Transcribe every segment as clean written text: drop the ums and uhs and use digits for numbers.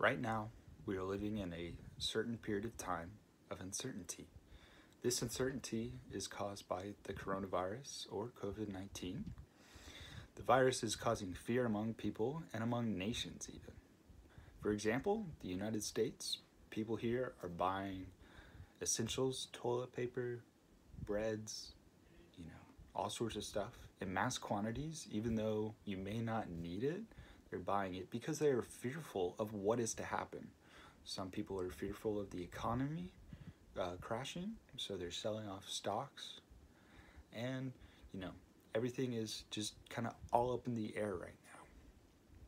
Right now, we are living in a certain period of time of uncertainty. This uncertainty is caused by the coronavirus or COVID 19. The virus is causing fear among people and among nations, even. For example, the United States, people here are buying essentials, toilet paper, breads, all sorts of stuff in mass quantities, even though you may not need it. They're buying it because they are fearful of what is to happen. Some people are fearful of the economy crashing, so they're selling off stocks. And, everything is just kind of all up in the air right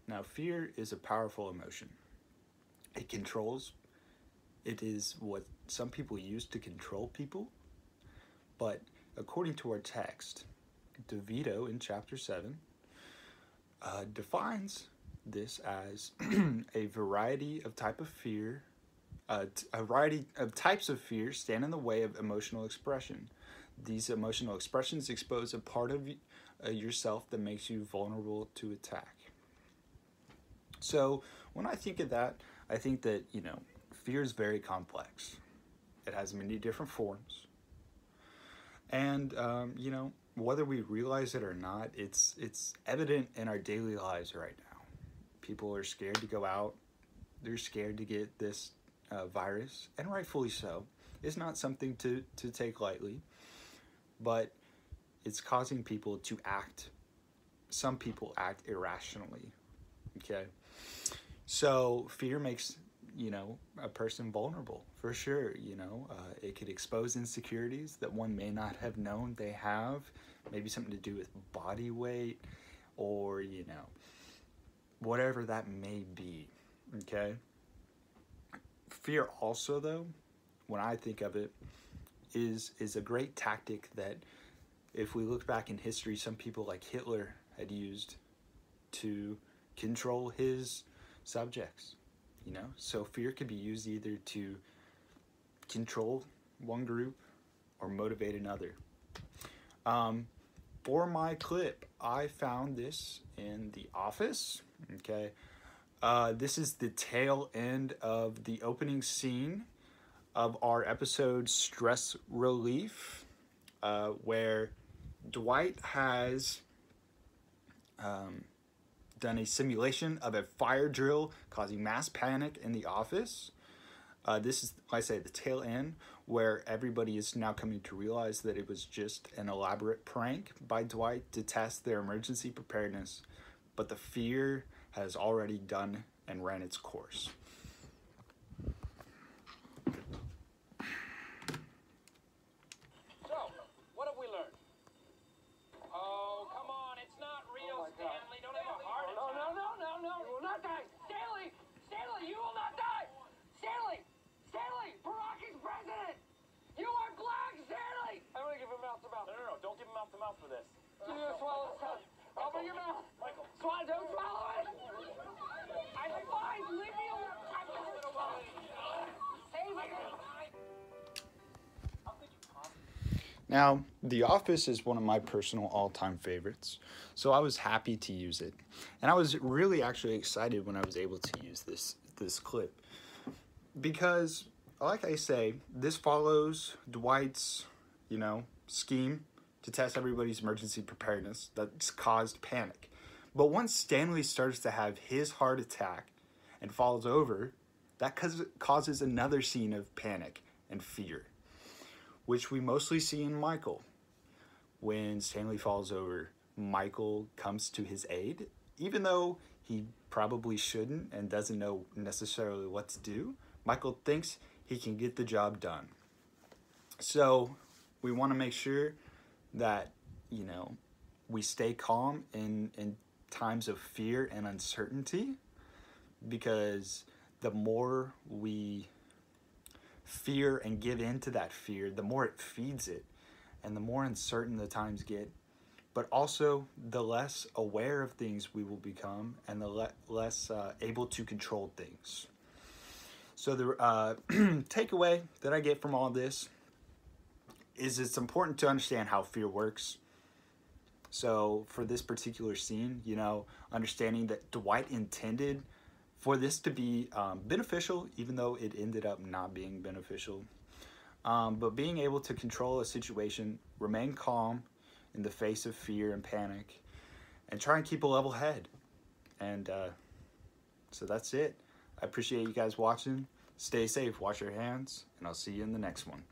now. Now, fear is a powerful emotion. It is what some people use to control people, but according to our text, DeVito in chapter 7 defines this as a variety of types of fear stand in the way of emotional expression. These emotional expressions expose a part of yourself that makes you vulnerable to attack. So when I think of that, I think that, fear is very complex. It has many different forms. And, whether we realize it or not, it's evident in our daily lives right now. People are scared to go out. They're scared to get this virus, and rightfully so. It's not something to take lightly, but it's causing people to act. Some people act irrationally, okay? So fear makes, a person vulnerable, for sure, It could expose insecurities that one may not have known they have, maybe something to do with body weight or, whatever that may be, okay? Fear also, though, when I think of it, is a great tactic that if we look back in history, some people like Hitler had used to control his subjects, So fear could be used either to control one group or motivate another. For my clip, I found this in The Office, okay? This is the tail end of the opening scene of our episode Stress Relief, where Dwight has done a simulation of a fire drill causing mass panic in the office. This is, like I say, the tail end, where everybody is now coming to realize that it was just an elaborate prank by Dwight to test their emergency preparedness, but the fear has already done and ran its course. So, what have we learned? Oh, come on, it's not real, Stanley. Don't have a heart attack. No. You will not die. Stanley, you will not die. Stanley, Barack is president. You are black, Stanley. I want to give him mouth to mouth. No, don't give him mouth to mouth for this. Give me a swallow. Open your mouth. Michael. Don't swallow it. I'm fine. Leave me alone. Save it. Now, The Office is one of my personal all-time favorites, so I was happy to use it. And I was really actually excited when I was able to use this clip. Because, like I say, this follows Dwight's, scheme to test everybody's emergency preparedness that's caused panic. But once Stanley starts to have his heart attack and falls over, that causes another scene of panic and fear, which we mostly see in Michael. When Stanley falls over, Michael comes to his aid, even though he probably shouldn't and doesn't know necessarily what to do. Michael thinks he can get the job done. So we want to make sure that, we stay calm in times of fear and uncertainty, because the more we fear and give in to that fear, the more it feeds it, and the more uncertain the times get, but also the less aware of things we will become, and the less able to control things. So the takeaway that I get from all this is it's important to understand how fear works. So for this particular scene, understanding that Dwight intended for this to be beneficial, even though it ended up not being beneficial. But being able to control a situation, remain calm in the face of fear and panic, and try and keep a level head. And so that's it. I appreciate you guys watching. Stay safe, wash your hands, and I'll see you in the next one.